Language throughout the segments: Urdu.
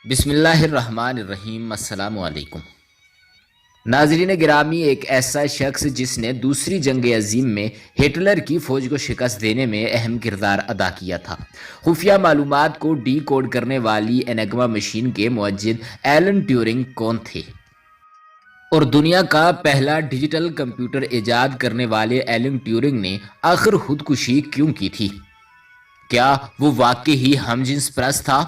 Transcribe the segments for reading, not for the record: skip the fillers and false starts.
بسم اللہ الرحمن الرحیم۔ السلام علیکم ناظرین گرامی، ایک ایسا شخص جس نے دوسری جنگ عظیم میں ہٹلر کی فوج کو شکست دینے میں اہم کردار ادا کیا تھا۔ خفیہ معلومات کو ڈی کوڈ کرنے والی انگما مشین کے موجد ایلن ٹیورنگ کون تھے؟ اور دنیا کا پہلا ڈیجیٹل کمپیوٹر ایجاد کرنے والے ایلن ٹیورنگ نے آخر خودکشی کیوں کی تھی؟ کیا وہ واقعی ہم جنس پرست تھا؟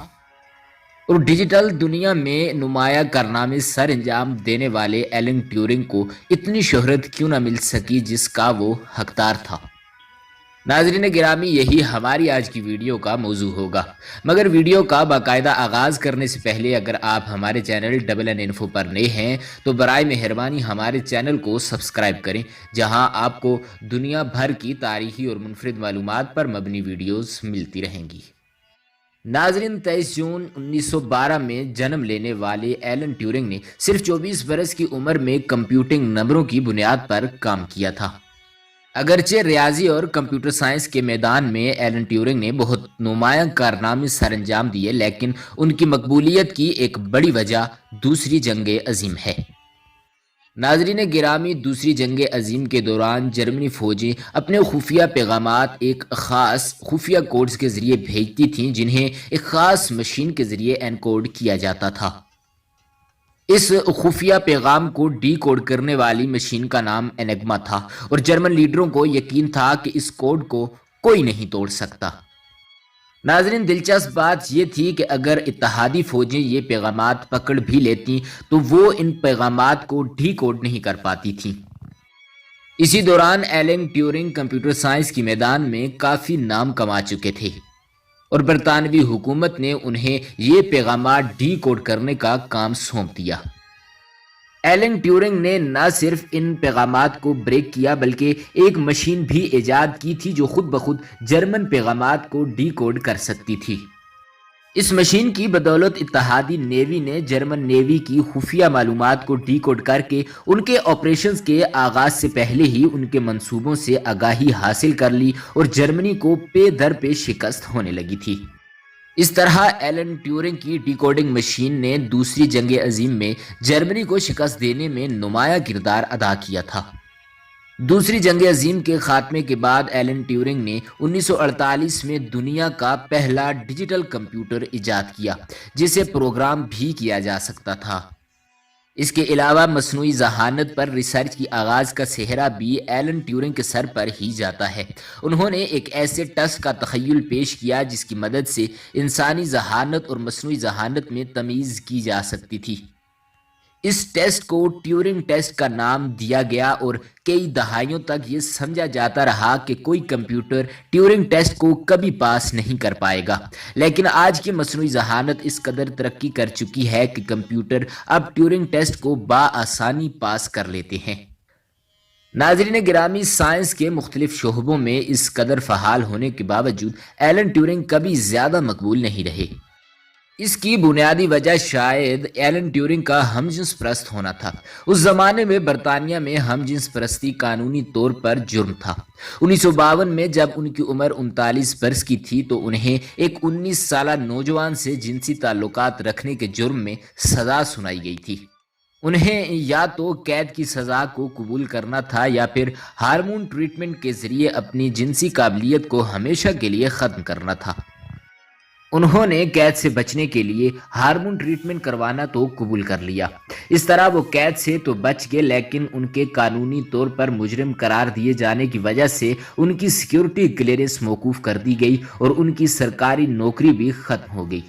اور ڈیجیٹل دنیا میں نمایاں کارنامے سر انجام دینے والے ایلن ٹیورنگ کو اتنی شہرت کیوں نہ مل سکی جس کا وہ حقدار تھا؟ ناظرین گرامی، یہی ہماری آج کی ویڈیو کا موضوع ہوگا، مگر ویڈیو کا باقاعدہ آغاز کرنے سے پہلے اگر آپ ہمارے چینل ڈبل این انفو پر نئے ہیں تو برائے مہربانی ہمارے چینل کو سبسکرائب کریں، جہاں آپ کو دنیا بھر کی تاریخی اور منفرد معلومات پر مبنی ویڈیوز ملتی رہیں گی۔ ناظرین، 23 جون 1912 میں جنم لینے والے ایلن ٹیورنگ نے صرف 24 برس کی عمر میں کمپیوٹنگ نمبروں کی بنیاد پر کام کیا تھا۔ اگرچہ ریاضی اور کمپیوٹر سائنس کے میدان میں ایلن ٹیورنگ نے بہت نمایاں کارنامے سر انجام دیے، لیکن ان کی مقبولیت کی ایک بڑی وجہ دوسری جنگ عظیم ہے۔ ناظرین گرامی، دوسری جنگ عظیم کے دوران جرمنی فوجیں اپنے خفیہ پیغامات ایک خاص خفیہ کوڈز کے ذریعے بھیجتی تھیں، جنہیں ایک خاص مشین کے ذریعے انکوڈ کیا جاتا تھا۔ اس خفیہ پیغام کو ڈی کوڈ کرنے والی مشین کا نام انگما تھا، اور جرمن لیڈروں کو یقین تھا کہ اس کوڈ کو کوئی نہیں توڑ سکتا۔ ناظرین، دلچسپ بات یہ تھی کہ اگر اتحادی فوجیں یہ پیغامات پکڑ بھی لیتیں تو وہ ان پیغامات کو ڈی کوڈ نہیں کر پاتی تھیں۔ اسی دوران ایلن ٹیورنگ کمپیوٹر سائنس کی میدان میں کافی نام کما چکے تھے، اور برطانوی حکومت نے انہیں یہ پیغامات ڈی کوڈ کرنے کا کام سونپ دیا۔ ایلن ٹیورنگ نے نہ صرف ان پیغامات کو بریک کیا بلکہ ایک مشین بھی ایجاد کی تھی جو خود بخود جرمن پیغامات کو ڈی کوڈ کر سکتی تھی۔ اس مشین کی بدولت اتحادی نیوی نے جرمن نیوی کی خفیہ معلومات کو ڈی کوڈ کر کے ان کے آپریشنز کے آغاز سے پہلے ہی ان کے منصوبوں سے آگاہی حاصل کر لی، اور جرمنی کو پے در پے شکست ہونے لگی تھی۔ اس طرح ایلن ٹیورنگ کی ڈی کوڈنگ مشین نے دوسری جنگ عظیم میں جرمنی کو شکست دینے میں نمایاں کردار ادا کیا تھا۔ دوسری جنگ عظیم کے خاتمے کے بعد ایلن ٹیورنگ نے 1948 میں دنیا کا پہلا ڈیجیٹل کمپیوٹر ایجاد کیا، جسے پروگرام بھی کیا جا سکتا تھا۔ اس کے علاوہ مصنوعی ذہانت پر ریسرچ کی آغاز کا سہرا بھی ایلن ٹیورنگ کے سر پر ہی جاتا ہے۔ انہوں نے ایک ایسے ٹیسٹ کا تخیل پیش کیا جس کی مدد سے انسانی ذہانت اور مصنوعی ذہانت میں تمیز کی جا سکتی تھی۔ اس ٹیسٹ کو ٹیورنگ ٹیسٹ کا نام دیا گیا، اور کئی دہائیوں تک یہ سمجھا جاتا رہا کہ کوئی کمپیوٹر ٹیورنگ ٹیسٹ کو کبھی پاس نہیں کر پائے گا۔ لیکن آج کی مصنوعی ذہانت اس قدر ترقی کر چکی ہے کہ کمپیوٹر اب ٹیورنگ ٹیسٹ کو بآسانی پاس کر لیتے ہیں۔ ناظرین گرامی، سائنس کے مختلف شعبوں میں اس قدر فعال ہونے کے باوجود ایلن ٹیورنگ کبھی زیادہ مقبول نہیں رہے۔ اس کی بنیادی وجہ شاید ایلن ٹیورنگ کا ہم جنس پرست ہونا تھا۔ اس زمانے میں برطانیہ میں ہم جنس پرستی قانونی طور پر جرم تھا۔ 1952 میں جب ان کی عمر 39 برس کی تھی تو انہیں ایک 19 سالہ نوجوان سے جنسی تعلقات رکھنے کے جرم میں سزا سنائی گئی تھی۔ انہیں یا تو قید کی سزا کو قبول کرنا تھا یا پھر ہارمون ٹریٹمنٹ کے ذریعے اپنی جنسی قابلیت کو ہمیشہ کے لیے ختم کرنا تھا۔ انہوں نے قید سے بچنے کے لیے ہارمون ٹریٹمنٹ کروانا تو قبول کر لیا۔ اس طرح وہ قید سے تو بچ گئے، لیکن ان کے قانونی طور پر مجرم قرار دیے جانے کی وجہ سے ان کی سیکیورٹی کلیئرنس موقوف کر دی گئی اور ان کی سرکاری نوکری بھی ختم ہو گئی۔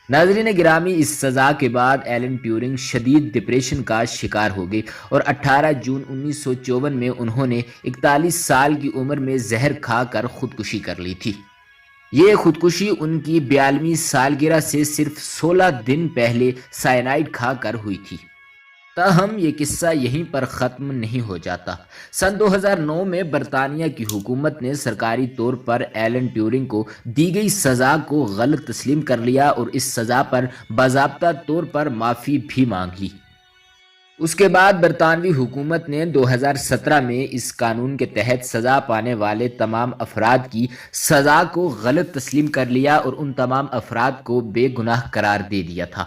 ناظرین گرامی، اس سزا کے بعد ایلن ٹیورنگ شدید ڈپریشن کا شکار ہو گئے، اور 18 جون 1954 میں انہوں نے 41 سال کی عمر میں زہر کھا کر خودکشی کر لی تھی۔ یہ خودکشی ان کی 42ویں سالگرہ سے صرف 16 دن پہلے سائنائڈ کھا کر ہوئی تھی۔ تاہم یہ قصہ یہیں پر ختم نہیں ہو جاتا۔ سن 2009 میں برطانیہ کی حکومت نے سرکاری طور پر ایلن ٹیورنگ کو دی گئی سزا کو غلط تسلیم کر لیا اور اس سزا پر باضابطہ طور پر معافی بھی مانگ لی۔ اس کے بعد برطانوی حکومت نے 2017 میں اس قانون کے تحت سزا پانے والے تمام افراد کی سزا کو غلط تسلیم کر لیا اور ان تمام افراد کو بے گناہ قرار دے دیا تھا۔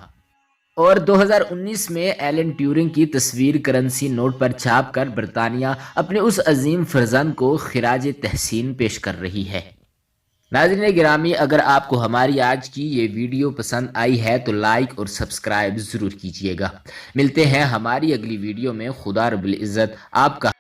اور 2019 میں ایلن ٹیورنگ کی تصویر کرنسی نوٹ پر چھاپ کر برطانیہ اپنے اس عظیم فرزند کو خراج تحسین پیش کر رہی ہے۔ ناظرین گرامی، اگر آپ کو ہماری آج کی یہ ویڈیو پسند آئی ہے تو لائک اور سبسکرائب ضرور کیجیے گا۔ ملتے ہیں ہماری اگلی ویڈیو میں۔ خدا رب العزت آپ کا